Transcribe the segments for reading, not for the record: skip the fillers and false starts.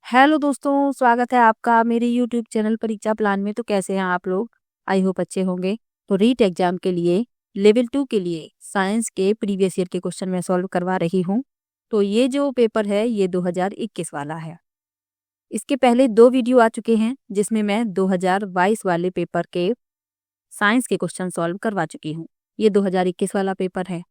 Hello दोस्तों, स्वागत है आपका मेरे यूट्यूब चैनल परीक्षा प्लान में। तो कैसे हैं आप लोग? आई होप अच्छे होंगे। तो रीट एग्जाम के लिए लेवल 2 के लिए साइंस के प्रीवियस ईयर के क्वेश्चन मैं सॉल्व करवा रही हूँ। तो ये जो पेपर है ये 2021 वाला है। इसके पहले 2 वीडियो आ चुके हैं जिसमें मैं 2022 वाले पेपर के साइंस के क्वेश्चन सॉल्व करवा चुकी हूँ। ये 2021 वाला पेपर है।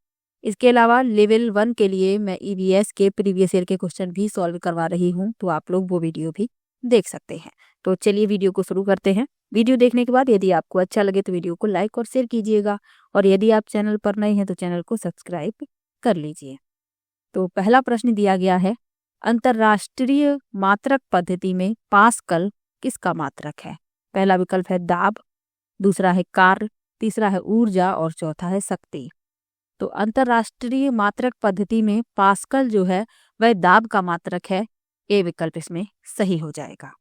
इसके अलावा लेवल 1 के लिए मैं ईवीएस के प्रीवियस ईयर के क्वेश्चन भी सॉल्व करवा रही हूँ, तो आप लोग वो वीडियो भी देख सकते हैं। तो चलिए वीडियो को शुरू करते हैं। वीडियो देखने के बाद यदि आपको अच्छा लगे तो वीडियो को लाइक और शेयर कीजिएगा, और यदि आप चैनल पर नए हैं तो चैनल को सब्सक्राइब कर लीजिए। तो पहला प्रश्न दिया गया है, अंतरराष्ट्रीय मात्रक पद्धति में पास्कल किसका मात्रक है? पहला विकल्प है दाब, दूसरा है कार्य, तीसरा है ऊर्जा और चौथा है शक्ति। तो अंतरराष्ट्रीय मात्रक पद्धति में पास्कल जो है वह दाब का मात्रक है। ए विकल्प इसमें सही हो जाएगा।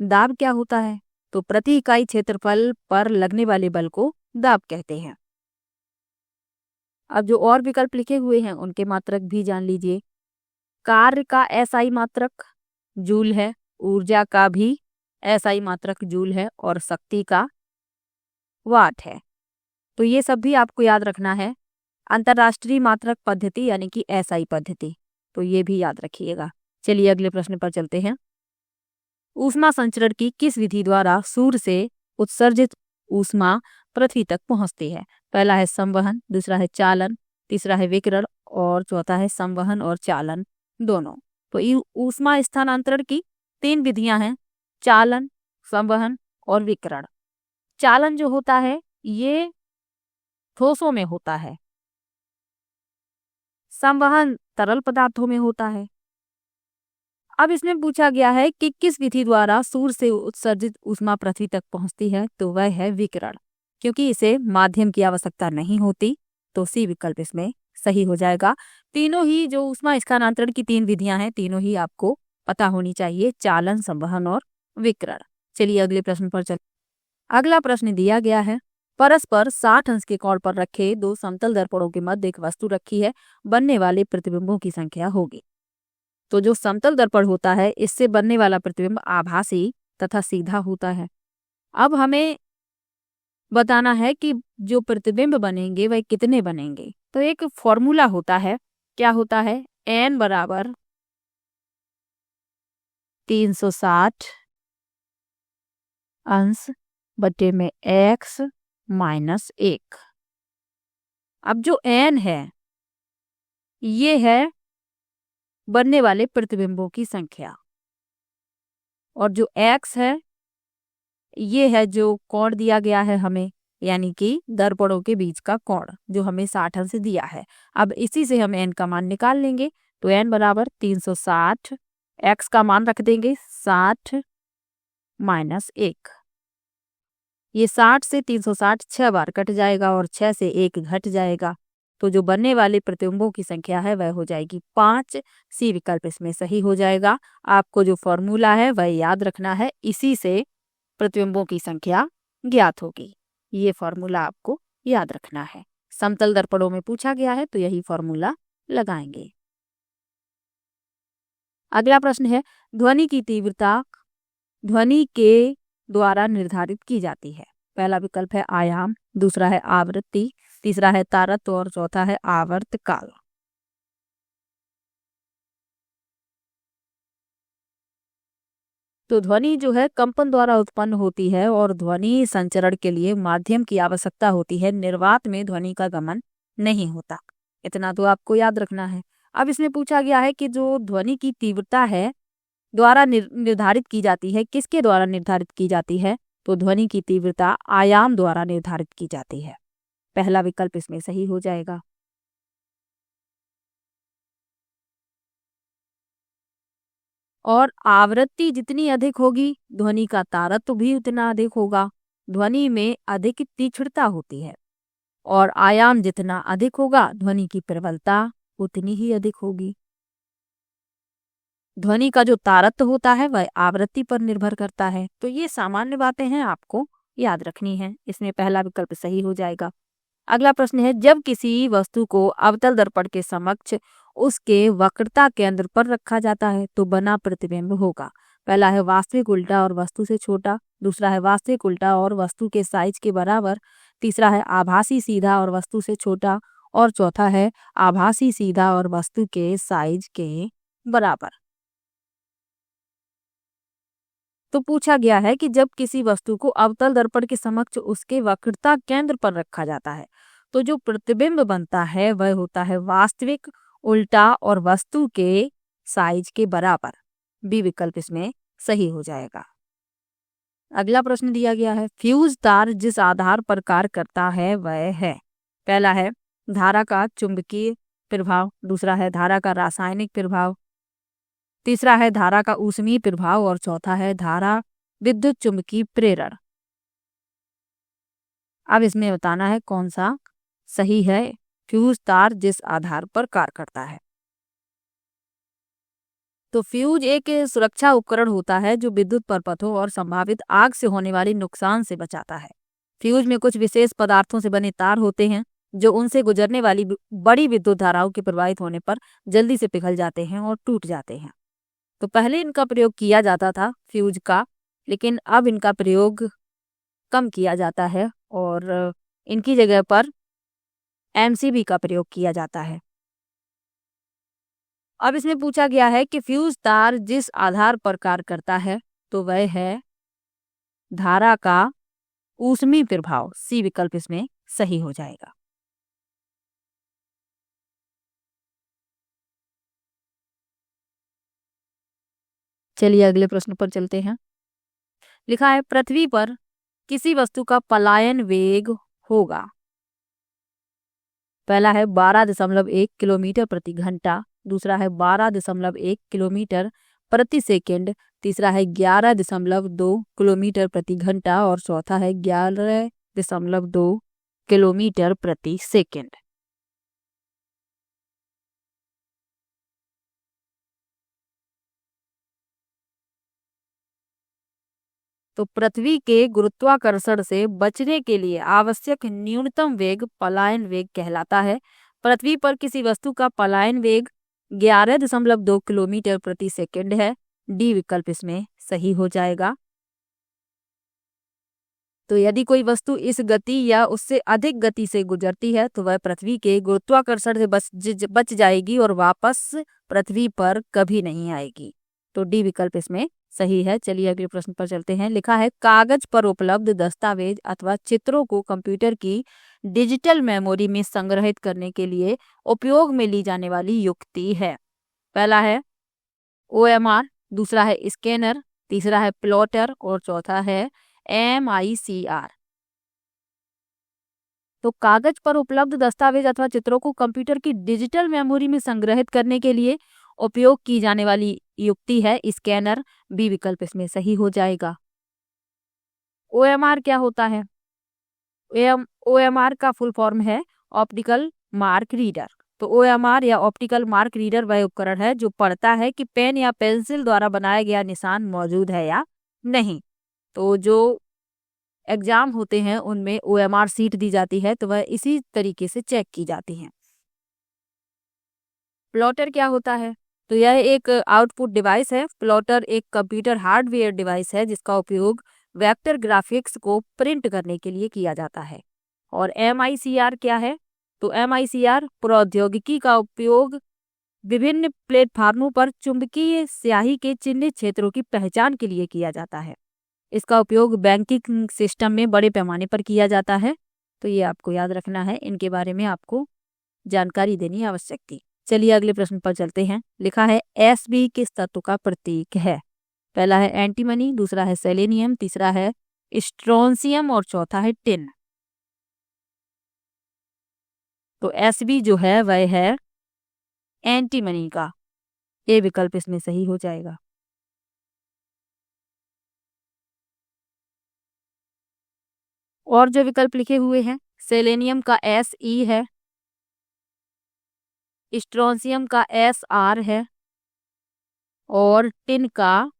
दाब क्या होता है? तो प्रति इकाई क्षेत्रफल पर लगने वाले बल को दाब कहते हैं। अब जो और विकल्प लिखे हुए हैं उनके मात्रक भी जान लीजिए। कार्य का एसआई मात्रक जूल है, ऊर्जा का भी एसआई मात्रक जूल है और शक्ति का वाट है। तो ये सब भी आपको याद रखना है। अंतरराष्ट्रीय मात्रक पद्धति यानी कि एसआई पद्धति, तो ये भी याद रखिएगा। चलिए अगले प्रश्न पर चलते हैं। ऊष्मा संचरण की किस विधि द्वारा सूर्य से उत्सर्जित ऊष्मा पृथ्वी तक पहुंचती है? पहला है संवहन, दूसरा है चालन, तीसरा है विकिरण और चौथा है संवहन और चालन दोनों। तो ये ऊष्मा स्थानांतरण की 3 विधियां हैं, चालन, संवहन और विकिरण। चालन जो होता है ये ठोसों में होता है, संवहन तरल पदार्थों में होता है। अब इसमें पूछा गया है कि किस विधि द्वारा सूर्य से उत्सर्जित ऊष्मा पृथ्वी तक पहुंचती है, तो वह है विकिरण। क्योंकि इसे माध्यम की आवश्यकता नहीं होती, तो सी विकल्प इसमें सही हो जाएगा। तीनों ही जो ऊष्मा स्थानांतरण की 3 विधियां हैं तीनों ही आपको पता होनी चाहिए, चालन, संवहन और विकिरण। चलिए अगले प्रश्न पर चल। अगला प्रश्न दिया गया है, परस्पर 60 अंश के कोण पर रखे 2 समतल दर्पणों के मध्य एक वस्तु रखी है, बनने वाले प्रतिबिंबों की संख्या होगी। तो जो समतल दर्पण होता है इससे बनने वाला प्रतिबिंब आभासी तथा सीधा होता है। अब हमें बताना है कि जो प्रतिबिंब बनेंगे वह कितने बनेंगे। तो एक फॉर्मूला होता है, क्या होता है? n बराबर 360 अंश बटे में x माइनस 1। अब जो n है ये है बनने वाले प्रतिबिंबों की संख्या, और जो x है ये है जो कोण दिया गया है हमें, यानी कि दर्पणों के बीच का कोण जो हमें 60 अंश दिया है। अब इसी से हम n का मान निकाल लेंगे। तो n बराबर 360, x का मान रख देंगे 60 माइनस 1। ये 60 से 360 6 बार कट जाएगा और 6 से 1 घट जाएगा। तो जो बनने वाले प्रतिबिंबों की संख्या है वह हो जाएगी 5। सी विकल्प इसमें सही हो जाएगा। आपको जो फॉर्मूला है वह याद रखना है, इसी से प्रतिबिंबों की संख्या ज्ञात होगी। ये फॉर्मूला आपको याद रखना है। समतल दर्पणों में पूछा गया है तो यही फॉर्मूला लगाएंगे। अगला प्रश्न है, ध्वनि की तीव्रता ध्वनि के द्वारा निर्धारित की जाती है। पहला विकल्प है आयाम, दूसरा है आवृत्ति, तीसरा है तारत्व और चौथा है आवर्तकाल। तो ध्वनि जो है कंपन द्वारा उत्पन्न होती है और ध्वनि संचरण के लिए माध्यम की आवश्यकता होती है। निर्वात में ध्वनि का गमन नहीं होता, इतना तो आपको याद रखना है। अब इसमें पूछा गया है कि जो ध्वनि की तीव्रता है द्वारा निर्धारित की जाती है, किसके द्वारा निर्धारित की जाती है? तो ध्वनि की तीव्रता आयाम द्वारा निर्धारित की जाती है। पहला विकल्प इसमें सही हो जाएगा। और आवृत्ति जितनी अधिक होगी ध्वनि का तारत्व भी उतना अधिक होगा। ध्वनि में अधिक तीक्ष्णता होती है, और आयाम जितना अधिक होगा ध्वनि की प्रबलता उतनी ही अधिक होगी। ध्वनि का जो तारत्व होता है वह आवृत्ति पर निर्भर करता है। तो ये सामान्य बातें हैं, आपको याद रखनी है। इसमें पहला विकल्प सही हो जाएगा। अगला प्रश्न है, जब किसी वस्तु को अवतल दर्पण के समक्ष उसके वक्रता केंद्र पर रखा जाता है तो बना प्रतिबिंब होगा। पहला है वास्तविक उल्टा और वस्तु से छोटा, दूसरा है वास्तविक उल्टा और वस्तु के साइज के बराबर, तीसरा है आभासी सीधा और वस्तु से छोटा, और चौथा है आभासी सीधा और वस्तु के साइज के बराबर। तो पूछा गया है कि जब किसी वस्तु को अवतल दर्पण के समक्ष उसके वक्रता केंद्र पर रखा जाता है तो जो प्रतिबिंब बनता है वह होता है वास्तविक उल्टा और वस्तु के साइज के बराबर। बी विकल्प इसमें सही हो जाएगा। अगला प्रश्न दिया गया है फ्यूज तार जिस आधार पर कार्य करता है वह है। पहला है धारा का चुंबकीय प्रभाव, दूसरा है धारा का रासायनिक प्रभाव, तीसरा है धारा का ऊष्मीय प्रभाव और चौथा है धारा विद्युत चुंबकीय प्रेरण। अब इसमें बताना है कौन सा सही है। फ्यूज तार जिस आधार पर कार्य करता है। तो फ्यूज एक सुरक्षा उपकरण होता है जो विद्युत परपथों और संभावित आग से होने वाली नुकसान से बचाता है। फ्यूज में कुछ विशेष पदार्थों से बने तार होते हैं जो उनसे गुजरने वाली बड़ी विद्युत धाराओं के प्रवाहित होने पर जल्दी से पिघल जाते हैं और टूट जाते हैं। तो पहले इनका प्रयोग किया जाता था फ्यूज का, लेकिन अब इनका प्रयोग कम किया जाता है और इनकी जगह पर एमसीबी का प्रयोग किया जाता है। अब इसमें पूछा गया है कि फ्यूज तार जिस आधार पर कार्य करता है तो वह है धारा का ऊष्मीय प्रभाव। सी विकल्प इसमें सही हो जाएगा। चलिए अगले प्रश्न पर चलते हैं। लिखा है पृथ्वी पर किसी वस्तु का पलायन वेग होगा। पहला है 12.1 किलोमीटर प्रति घंटा, दूसरा है 12.1 किलोमीटर प्रति सेकंड, तीसरा है 11.2 किलोमीटर प्रति घंटा और चौथा है 11.2 किलोमीटर प्रति सेकंड। तो पृथ्वी के गुरुत्वाकर्षण से बचने के लिए आवश्यक न्यूनतम वेग पलायन वेग कहलाता है। पृथ्वी पर किसी वस्तु का पलायन वेग 11.2 किलोमीटर प्रति सेकंड है। डी विकल्प इसमें सही हो जाएगा। तो यदि कोई वस्तु इस गति या उससे अधिक गति से गुजरती है तो वह पृथ्वी के गुरुत्वाकर्षण से बच जाएगी और वापस पृथ्वी पर कभी नहीं आएगी। तो डी विकल्प इसमें सही है। चलिए अगले प्रश्न पर चलते हैं। लिखा है कागज पर उपलब्ध दस्तावेज अथवा चित्रों को कंप्यूटर की डिजिटल मेमोरी में संग्रहित करने के लिए उपयोग में ली जाने वाली युक्ति है। पहला है OMR, दूसरा है स्कैनर, तीसरा है प्लॉटर और चौथा है MICR। तो कागज पर उपलब्ध दस्तावेज अथवा चित्रों को कंप्यूटर की डिजिटल मेमोरी में संग्रहित करने के लिए उपयोग की जाने वाली युक्ति है स्कैनर। बी विकल्प इसमें सही हो जाएगा। OMR क्या होता है? OMR का फुल फॉर्म है ऑप्टिकल मार्क रीडर। तो OMR या ऑप्टिकल मार्क रीडर वह उपकरण है जो पढ़ता है कि पेन या पेंसिल द्वारा बनाया गया निशान मौजूद है या नहीं। तो जो एग्जाम होते हैं उनमें OMR सीट दी जाती है तो वह इसी तरीके से चेक की जाती हैं। प्लॉटर क्या होता है? तो यह एक आउटपुट डिवाइस है। प्लॉटर एक कंप्यूटर हार्डवेयर डिवाइस है जिसका उपयोग वेक्टर ग्राफिक्स को प्रिंट करने के लिए किया जाता है। और MICR क्या है? तो MICR प्रौद्योगिकी का उपयोग विभिन्न प्लेटफार्मों पर चुंबकीय स्याही के चिन्हित क्षेत्रों की पहचान के लिए किया जाता है। इसका उपयोग बैंकिंग सिस्टम में बड़े पैमाने पर किया जाता है। तो ये आपको याद रखना है, इनके बारे में आपको जानकारी देनी आवश्यक थी। चलिए अगले प्रश्न पर चलते हैं। लिखा है Sb किस तत्व का प्रतीक है? पहला है एंटीमनी, दूसरा है सेलेनियम, तीसरा है स्ट्रोंसियम और चौथा है टिन। तो Sb जो है वह है एंटीमनी का। ये विकल्प इसमें सही हो जाएगा। और जो विकल्प लिखे हुए हैं, सेलेनियम का Se है, स्ट्रोंसियम का Sr है और टिन का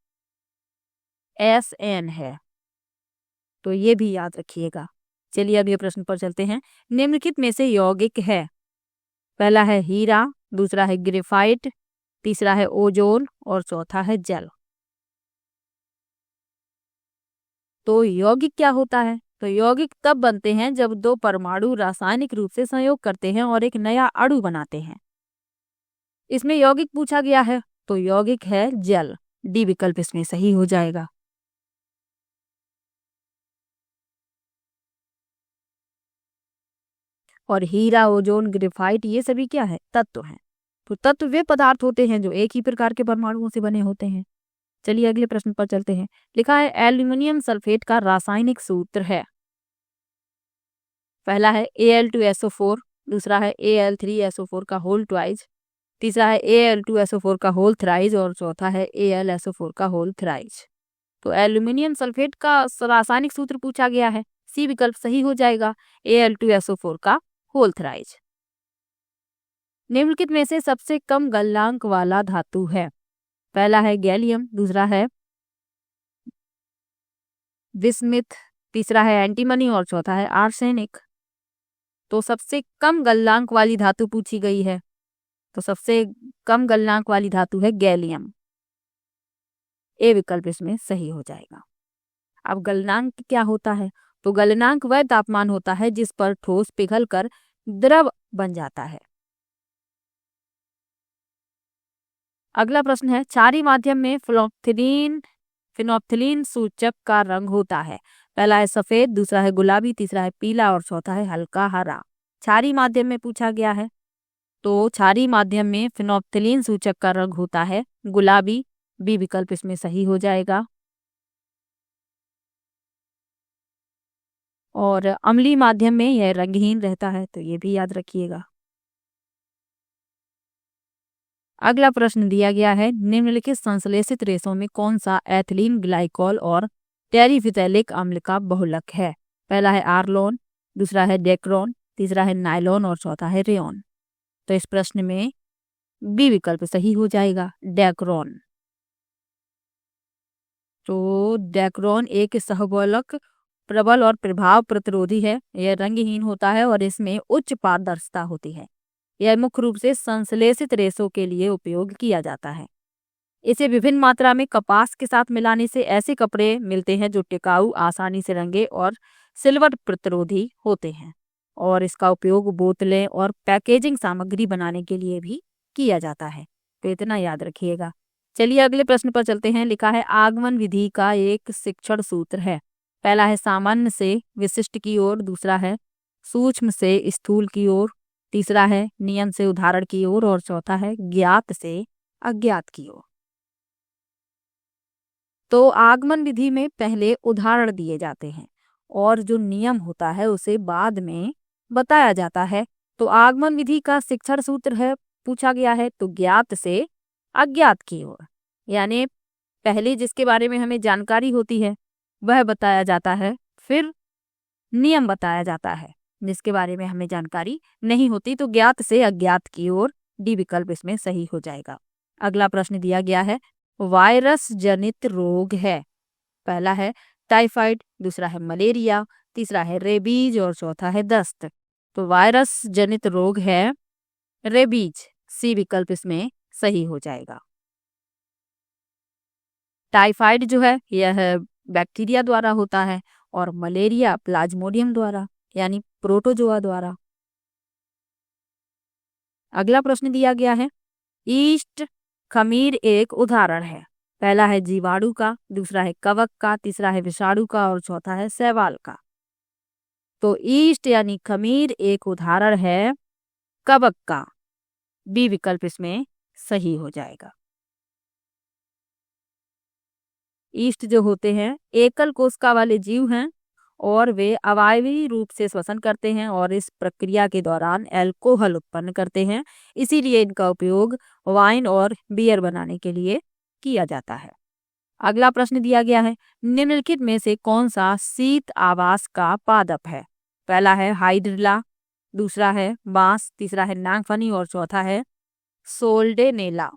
Sn है। तो ये भी याद रखिएगा। चलिए अब ये प्रश्न पर चलते हैं। निम्नलिखित में से यौगिक है? पहला है हीरा, दूसरा है ग्रेफाइट, तीसरा है ओजोन और चौथा है जल। तो यौगिक क्या होता है? तो यौगिक तब बनते हैं जब दो परमाणु रासायनिक रूप से संयोग करते हैं और एक नया अणु बनाते हैं। इसमें यौगिक पूछा गया है तो यौगिक है जल। डी विकल्प इसमें सही हो जाएगा। और हीरा, ओजोन, ग्रेफाइट ये सभी क्या है? तत्व हैं। तो तत्व वे पदार्थ होते हैं जो एक ही प्रकार के परमाणुओं से बने होते हैं। चलिए अगले प्रश्न पर चलते हैं। लिखा है एल्यूमिनियम सल्फेट का रासायनिक सूत्र है। पहला है Al2SO4, दूसरा है Al3SO4 का होल ट्वाइज, तीसरा है Al2SO4 का होल थ्राइज और चौथा है AlSO4 का होल थ्राइज। तो एल्यूमिनियम सल्फेट का रासायनिक सूत्र पूछा गया है, सी विकल्प सही हो जाएगा, Al2SO4 का होल थ्राइज। निम्नलिखित में से सबसे कम गलनांक वाला धातु है। पहला है गैलियम, दूसरा है बिस्मिथ, तीसरा है एंटीमनी और चौथा है आर्सेनिक। तो सबसे कम गलनांक वाली धातु पूछी गई है, तो सबसे कम गलनांक वाली धातु है गैलियम। ए विकल्प इसमें सही हो जाएगा। अब गलनांक क्या होता है? तो गलनांक वह तापमान होता है जिस पर ठोस पिघलकर द्रव बन जाता है। अगला प्रश्न है क्षारीय माध्यम में फिनोप्थिलीन सूचक का रंग होता है। पहला है सफेद, दूसरा है गुलाबी, तीसरा है पीला और चौथा है हल्का हरा। क्षारीय माध्यम में पूछा गया है तो क्षारीय माध्यम में फिनोप्थिलीन सूचक का रंग होता है गुलाबी। बी विकल्प इसमें सही हो जाएगा। और अम्लीय माध्यम में यह रंगहीन रहता है, तो ये भी याद रखिएगा। अगला प्रश्न दिया गया है निम्नलिखित संश्लेषित रेशों में कौन सा एथिलीन ग्लाइकोल और टेरिफिथैलिक अम्ल का बहुलक है। पहला है आर्लोन, दूसरा है डेक्रोन, तीसरा है नाइलॉन और चौथा है रेयन। तो इस प्रश्न में बी विकल्प सही हो जाएगा, डेक्रोन। तो डेक्रोन एक सहबोलक प्रबल और प्रभाव प्रतिरोधी है। यह रंगहीन होता है और इसमें उच्च पारदर्शिता होती है। यह मुख्य रूप से संश्लेषित रेशों के लिए उपयोग किया जाता है। इसे विभिन्न मात्रा में कपास के साथ मिलाने से ऐसे कपड़े मिलते हैं जो टिकाऊ, आसानी से रंगे और सिल्वर प्रतिरोधी होते हैं। और इसका उपयोग बोतलें और पैकेजिंग सामग्री बनाने के लिए भी किया जाता है। तो इतना याद रखिएगा। चलिए अगले प्रश्न पर चलते हैं। लिखा है आगमन विधि का एक शिक्षण सूत्र है। पहला है सामान्य से विशिष्ट की ओर, दूसरा है सूक्ष्म से स्थूल की ओर, तीसरा है नियम से उदाहरण की ओर और चौथा है ज्ञात से अज्ञात की ओर। तो आगमन विधि में पहले उदाहरण दिए जाते हैं और जो नियम होता है उसे बाद में बताया जाता है। तो आगमन विधि का शिक्षण सूत्र है पूछा गया है तो ज्ञात से अज्ञात की ओर, यानी पहले जिसके बारे में हमें जानकारी होती है वह बताया जाता है, फिर नियम बताया जाता है। जिसके बारे में हमें जानकारी नहीं होती तो ज्ञात से अज्ञात की ओर। डी विकल्प इसमें सही हो जाएगा। अगला प्रश्न दिया गया है वायरस जनित रोग है। पहला है टाइफाइड, दूसरा है मलेरिया, तीसरा है रेबीज और चौथा है दस्त। तो वायरस जनित रोग है रेबीज। सी विकल्प इसमें सही हो जाएगा। टाइफाइड जो है यह बैक्टीरिया द्वारा होता है और मलेरिया प्लाज्मोडियम द्वारा यानी प्रोटोजोआ द्वारा। अगला प्रश्न दिया गया है ईस्ट खमीर एक उदाहरण है। पहला है जीवाणु का, दूसरा है कवक का, तीसरा है विषाणु का और चौथा है शैवाल का। तो ईस्ट यानी खमीर एक उदाहरण है कवक का। बी विकल्प इसमें सही हो जाएगा। ईस्ट जो होते हैं एकल कोशिका वाले जीव हैं और वे अवायवीय रूप से श्वसन करते हैं और इस प्रक्रिया के दौरान अल्कोहल उत्पन्न करते हैं। इसीलिए इनका उपयोग वाइन और बियर बनाने के लिए किया जाता है। अगला प्रश्न दिया गया है निम्नलिखित में से कौन सा शीत आवास का पादप है। पहला है हाइड्रिला, दूसरा है बांस, तीसरा है नागफनी और चौथा है सोल्डेनेला।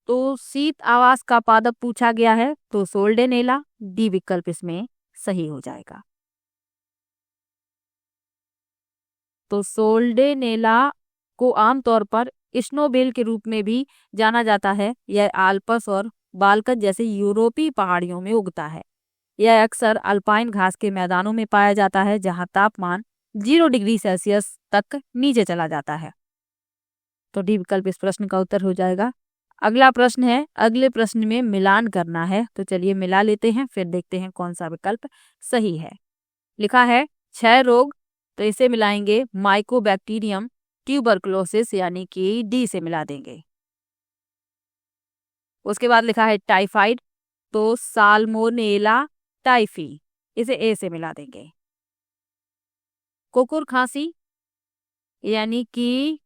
तो शीत आवास का पादप पूछा गया है तो सोल्डेनेला। डी विकल्प इसमें सही हो जाएगा। तो सोल्डेनेला को आमतौर पर स्नोबेल के रूप में भी जाना जाता है। यह आल्प्स और बाल्कन जैसे यूरोपीय पहाड़ियों में उगता है। यह अक्सर अल्पाइन घास के मैदानों में पाया जाता है जहां तापमान 0 डिग्री सेल्सियस तक नीचे चला जाता है। तो डी विकल्प इस प्रश्न का उत्तर हो जाएगा। अगला प्रश्न है, अगले प्रश्न में मिलान करना है, तो चलिए मिला लेते हैं, फिर देखते हैं कौन सा विकल्प सही है। लिखा है क्षय रोग, तो इसे मिलाएंगे माइकोबैक्टीरियम ट्यूबरकुलोसिस यानी कि डी से मिला देंगे। उसके बाद लिखा है टाइफाइड, तो साल्मोनेला टाइफी, इसे ए से मिला देंगे। कुकुर खांसी यानी कि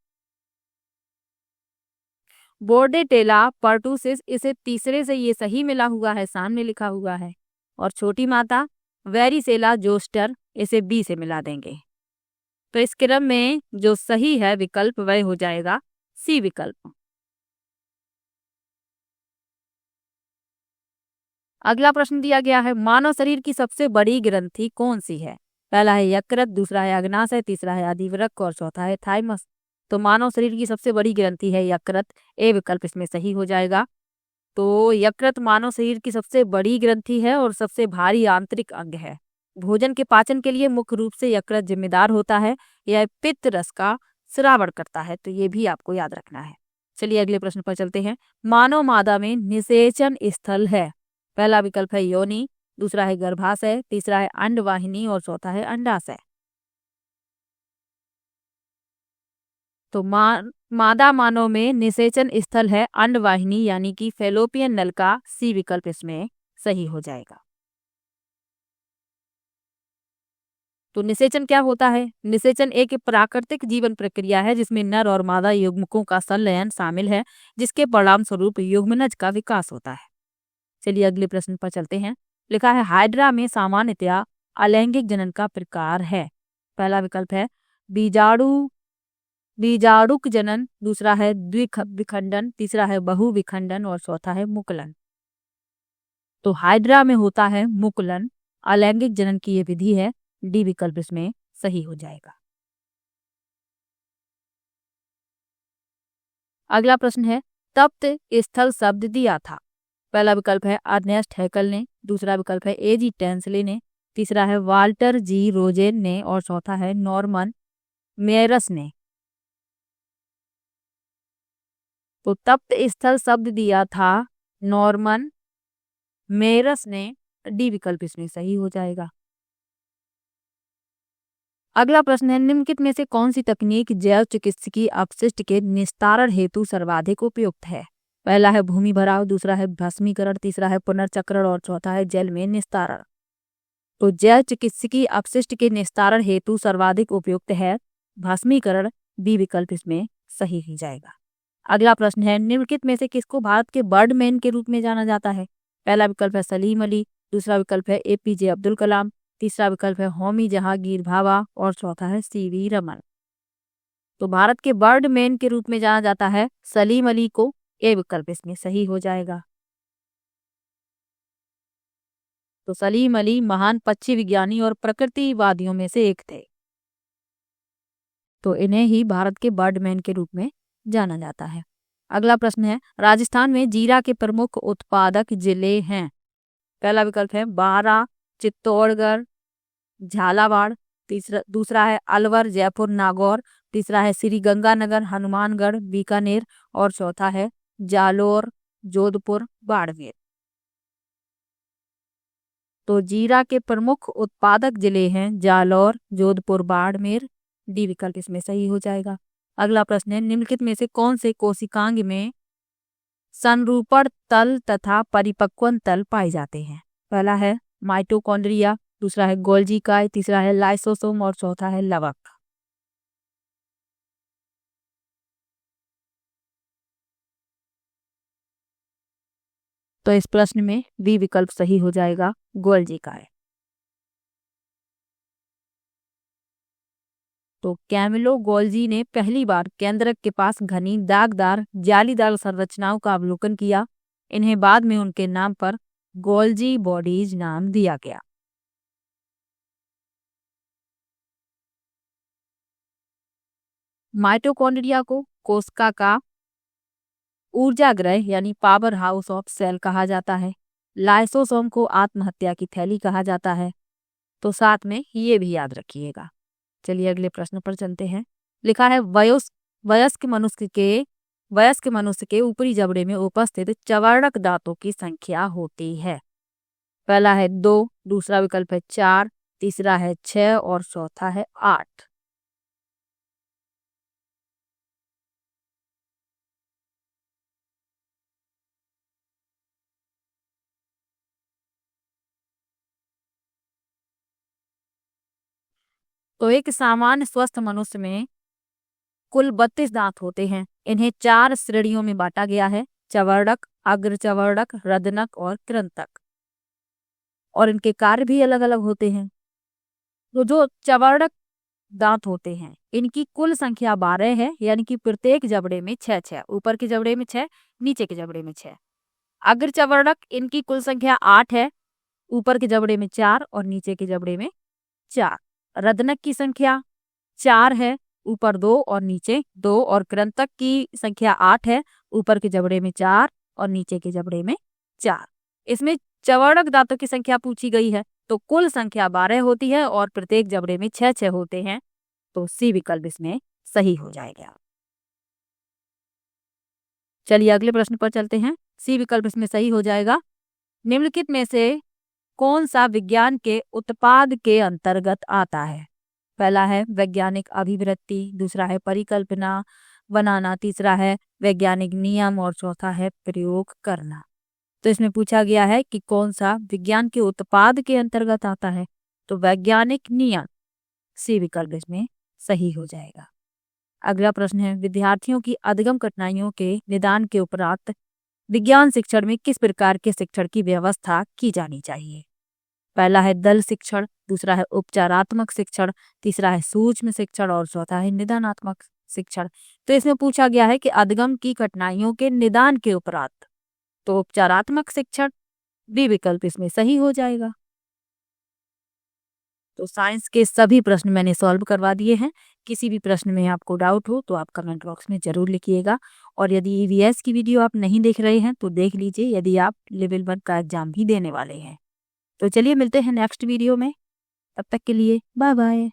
बोर्डेटेला पर्टुसिस, इसे तीसरे से ये सही मिला हुआ है, सामने लिखा हुआ है। और छोटी माता वेरिसेला जोस्टर, इसे बी से मिला देंगे। तो इस क्रम में जो सही है विकल्प वह हो जाएगा सी विकल्प। अगला प्रश्न दिया गया है, मानव शरीर की सबसे बड़ी ग्रंथि कौन सी है? पहला है यकृत, दूसरा है अग्नाशय, तीसरा है अधिवृक्क और चौथा है थाइमस। तो मानव शरीर की सबसे बड़ी ग्रंथि है यकृत, ए विकल्प इसमें सही हो जाएगा। तो यकृत मानव शरीर की सबसे बड़ी ग्रंथि है और सबसे भारी आंतरिक अंग है। भोजन के पाचन के लिए मुख्य रूप से यकृत जिम्मेदार होता है। यह पित्त रस का स्रावण करता है, तो ये भी आपको याद रखना है। चलिए अगले प्रश्न पर चलते हैं। मानव मादा में निषेचन स्थल है। पहला विकल्प है योनि, दूसरा है गर्भाशय, तीसरा है अंडवाहिनी और चौथा है अंडाशय। तो मादा मानव में निषेचन स्थल है अंडवाहिनी यानी कि फेलोपियन नल का सी विकल्प इसमें सही हो जाएगा। तो निषेचन क्या होता है? निषेचन एक प्राकृतिक जीवन प्रक्रिया है जिसमें नर और मादा युग्मकों का संलयन शामिल है, जिसके परिणाम स्वरूप युग्मनज का विकास होता है। चलिए अगले प्रश्न पर चलते हैं। लिखा है हाइड्रा में सामान्यतया अलैंगिक जनन का प्रकार है। पहला विकल्प है बीजाणुक जनन, दूसरा है द्विविखंडन, तीसरा है बहुविखंडन और चौथा है मुकुलन। तो हाइड्रा में होता है मुकुलन, अलैंगिक जनन की यह विधि है, डी विकल्प इसमें सही हो जाएगा। अगला प्रश्न है, तप्त स्थल शब्द दिया था। पहला विकल्प है अर्नेस्ट हैकल ने, दूसरा विकल्प है एजी टेंसले ने, तीसरा है वाल्टर जी रोजेन ने और चौथा है नॉर्मन मेयरस ने। तो तप्त स्थल शब्द दिया था नॉर्मन मेयरस ने, डी विकल्प इसमें सही हो जाएगा। अगला प्रश्न है, निम्नलिखित में से कौन सी तकनीक जैव चिकित्सकीय अपशिष्ट के निस्तारण हेतु सर्वाधिक उपयुक्त है? पहला है भूमि भराव, दूसरा है भस्मीकरण, तीसरा है पुनर्चक्रण और चौथा है जल में निस्तारण। तो जैव चिकित्सकीय अपशिष्ट के निस्तारण हेतु सर्वाधिक उपयुक्त है भस्मीकरण, बी विकल्प इसमें सही ही जाएगा। अगला प्रश्न है, निम्नलिखित में से किसको भारत के बर्डमैन के रूप में जाना जाता है? पहला विकल्प है सलीम अली, दूसरा विकल्प है एपीजे अब्दुल कलाम, तीसरा विकल्प है होमी जहांगीर भाभा और चौथा है सीवी रमन। तो भारत के बर्डमैन के रूप में जाना जाता है सलीम अली को, ए विकल्प इसमें सही हो जाएगा। तो सलीम अली महान पक्षी विज्ञानी और प्रकृतिवादियों में से एक थे, तो इन्हें ही भारत के बर्डमैन के रूप में जाना जाता है। अगला प्रश्न है, राजस्थान में जीरा के प्रमुख उत्पादक जिले हैं। पहला विकल्प है बारां, चित्तौड़गढ़, झालावाड़, दूसरा है अलवर, जयपुर, नागौर, तीसरा है श्रीगंगानगर, हनुमानगढ़, बीकानेर और चौथा है जालोर, जोधपुर, बाड़मेर। तो जीरा के प्रमुख उत्पादक जिले हैं जालौर, जोधपुर, बाड़मेर, डी विकल्प इसमें सही हो जाएगा। अगला प्रश्न है, निम्नलिखित में से कौन से कोशिकांग में संरूपण तल तथा परिपक्वन तल पाए जाते हैं? पहला है माइटोकॉन्ड्रिया, दूसरा है गोल्जी काय, तीसरा है लाइसोसोम और चौथा है लवक। तो इस प्रश्न में बी विकल्प सही हो जाएगा, गोल्जी काय। तो कैमिलो गोल्जी ने पहली बार केंद्रक के पास घनी दागदार जालीदार संरचनाओं का अवलोकन किया। इन्हें बाद में उनके नाम पर गोल्जी बॉडीज नाम दिया गया। माइटोकॉन्ड्रिया को कोशिका का ऊर्जा ग्रह यानी पावर हाउस ऑफ सेल कहा जाता है। लाइसोसोम को आत्महत्या की थैली कहा जाता है। तो साथ में ये भी याद रखिएगा। चलिए अगले प्रश्न पर चलते हैं। लिखा है वयस्क मनुष्य के ऊपरी जबड़े में उपस्थित चवर्णक दांतों की संख्या होती है। पहला है 2, दूसरा विकल्प है 4, तीसरा है 6 और चौथा है 8। तो एक सामान्य स्वस्थ मनुष्य में कुल 32 दांत होते हैं। इन्हें 4 श्रेणियों में बांटा गया है: चवर्णक, अग्र चवर्णक, रदनक और कृंतक। और इनके कार्य भी अलग अलग होते हैं। तो जो चवर्णक दांत होते हैं इनकी कुल संख्या 12 है, यानी कि प्रत्येक जबड़े में 6, ऊपर के जबड़े में 6, नीचे के जबड़े में 6। अग्र चवर्णक इनकी कुल संख्या 8 है, ऊपर के जबड़े में 4 और नीचे के जबड़े में 4। रदनक की संख्या 4 है, ऊपर 2 और नीचे 2। और कृंतक की संख्या 8 है, ऊपर के जबड़े में 4 और नीचे के जबड़े में 4। इसमें चवर्णक दांतों की संख्या पूछी गई है, तो कुल संख्या 12 होती है और प्रत्येक जबड़े में 6 होते हैं। तो सी विकल्प इसमें सही हो जाएगा। चलिए अगले प्रश्न पर चलते हैं। सी विकल्प इसमें सही हो जाएगा। निम्नलिखित में से कौन सा विज्ञान के उत्पाद के अंतर्गत आता है? पहला है वैज्ञानिक अभिवृत्ति, दूसरा है परिकल्पना बनाना, तीसरा है वैज्ञानिक नियम और चौथा है प्रयोग करना। तो इसमें पूछा गया है कि कौन सा विज्ञान के उत्पाद के अंतर्गत आता है, तो वैज्ञानिक नियम, सी विकल्प इसमें सही हो जाएगा। अगला प्रश्न है विद्यार्थियों की अधिगम कठिनाइयों के निदान के उपरांत विज्ञान शिक्षण में किस प्रकार के शिक्षण की व्यवस्था की जानी चाहिए? पहला है दल शिक्षण, दूसरा है उपचारात्मक शिक्षण, तीसरा है सूक्ष्म शिक्षण और चौथा है निदानात्मक शिक्षण। तो इसमें पूछा गया है कि अधिगम की कठिनाइयों के निदान के उपरांत, तो उपचारात्मक शिक्षण, बी विकल्प इसमें सही हो जाएगा। तो साइंस के सभी प्रश्न मैंने सॉल्व करवा दिए हैं। किसी भी प्रश्न में आपको डाउट हो तो आप कमेंट बॉक्स में जरूर लिखिएगा। और यदि ईवीएस की वीडियो आप नहीं देख रहे हैं तो देख लीजिए, यदि आप लेवल 1 का एग्जाम भी देने वाले हैं। तो चलिए मिलते हैं नेक्स्ट वीडियो में। तब तक के लिए बाय बाय।